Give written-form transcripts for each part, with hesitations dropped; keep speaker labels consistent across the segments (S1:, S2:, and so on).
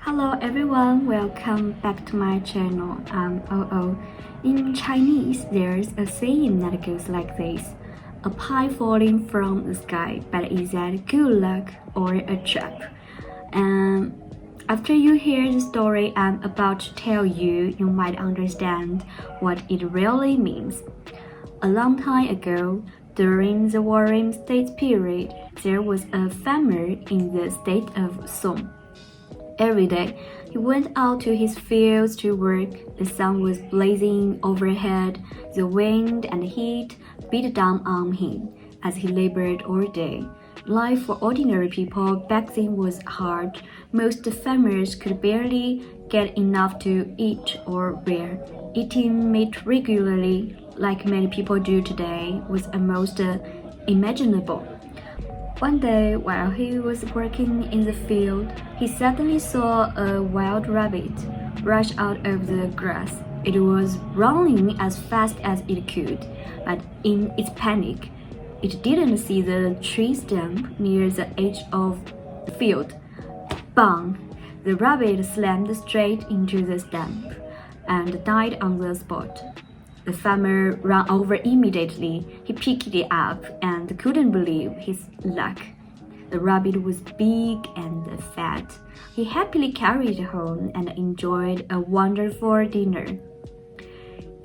S1: Hello everyone, welcome back to my channel. I'm OO. In Chinese, there's a saying that goes like this: a pie falling from the sky, but is that good luck or a trap? And after you hear the story I'm about to tell you, you might understand what it really means. A long time ago, during the Warring States period, there was a farmer in the state of Song. Every day, he went out to his fields to work. The sun was blazing overhead. The wind and heat beat down on him as he labored all day. Life for ordinary people back then was hard. Most farmers could barely get enough to eat or wear. Eating meat regularly, like many people do today, was almost imaginable. One day, while he was working in the field, he suddenly saw a wild rabbit rush out of the grass. It was running as fast as it could, but in its panic, it didn't see the tree stump near the edge of the field. Bang! The rabbit slammed straight into the stump and died on the spot. The farmer ran over immediately. He picked it up and couldn't believe his luck. The rabbit was big and fat. He happily carried it home and enjoyed a wonderful dinner.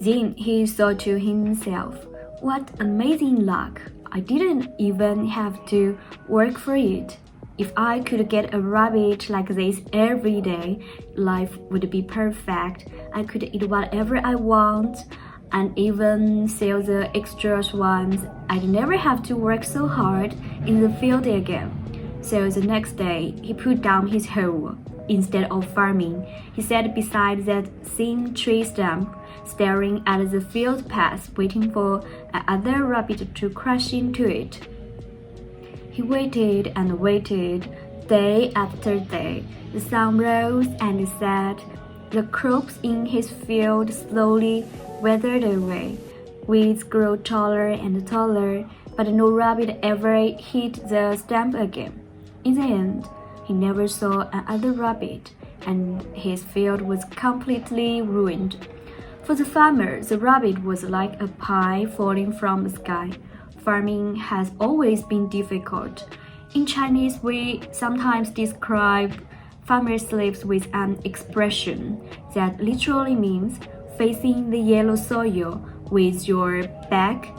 S1: Then he thought to himself, "What amazing luck! I didn't even have to work for it. If I could get a rabbit like this every day, life would be perfect. I could eat whatever I want and even sell the extra ones. I'd never have to work so hard in the field again." So the next day, he put down his hoe. Instead of farming, he sat beside that thin tree stump, staring at the field path, waiting for another rabbit to crash into it. He waited and waited, day after day. The sun rose and set. The crops in his field slowly withered away. Weeds grew taller and taller, but no rabbit ever hit the stump again. In the end, he never saw another rabbit, and his field was completely ruined. For the farmer, the rabbit was like a pie falling from the sky. Farming has always been difficult. In Chinese, we sometimes describe farmer's lives with an expression that literally means facing the yellow soil with your back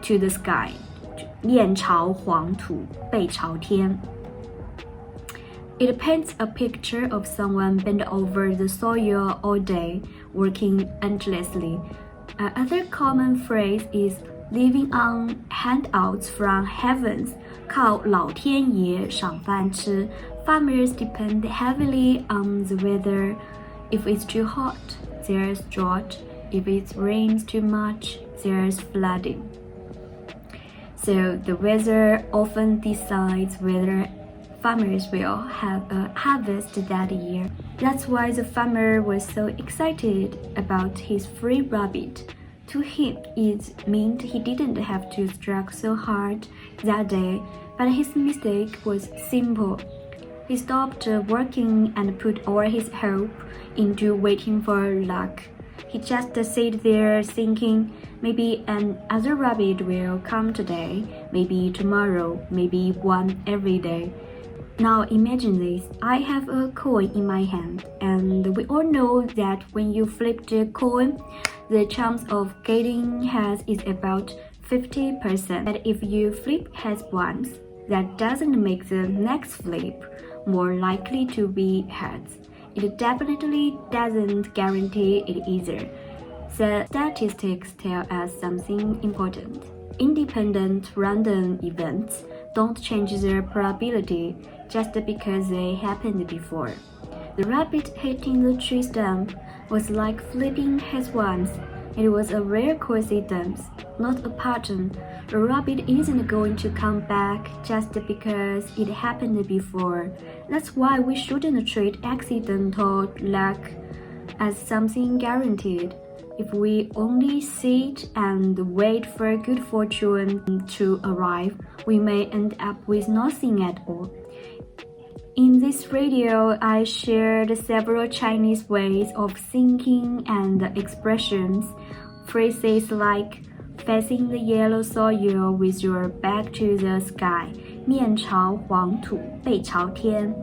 S1: to the sky. 面朝黄土，背朝天. It paints a picture of someone bent over the soil all day, working endlessly. Another common phrase is living on handouts from heavens, 靠老天爷赏饭吃. Farmers depend heavily on the weather. If it's too hot, there's drought. If it rains too much, there's flooding. So the weather often decides whether farmers will have a harvest that year. That's why the farmer was so excited about his free rabbit. To him, it meant he didn't have to struggle so hard that day, but his mistake was simple. He stopped working and put all his hope into waiting for luck. He just sat there thinking, maybe another rabbit will come today, maybe tomorrow, maybe one every day. Now imagine this: I have a coin in my hand, and we all know that when you flip the coin, the chance of getting heads is about 50%. But if you flip heads once, that doesn't make the next flip more likely to be heads. It definitely doesn't guarantee it either. The statistics tell us something important. Independent random events don't change their probability just because they happened before. The rabbit hitting the tree stump was like flipping heads once. It was a rare coincidence, not a pattern. A rabbit isn't going to come back just because it happened before. That's why we shouldn't treat accidental luck as something guaranteed. If we only sit and wait for good fortune to arrive, we may end up with nothing at all. In this video, I shared several Chinese ways of thinking and expressions. Phrases like facing the yellow soil with your back to the sky, 面朝黄土，背朝天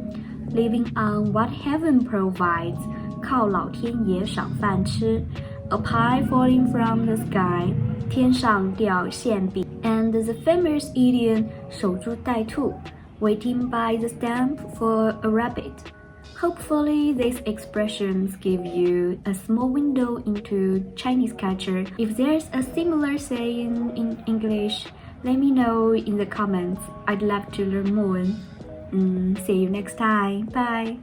S1: living on what heaven provides, 靠老天爷赏饭吃 a pie falling from the sky, 天上掉馅饼 and the famous idiom 守株待兔 waiting by the stump for a rabbit. Hopefully, these expressions give you a small window into Chinese culture. If there's a similar saying in English, let me know in the comments. I'd love to learn more. See you next time. Bye.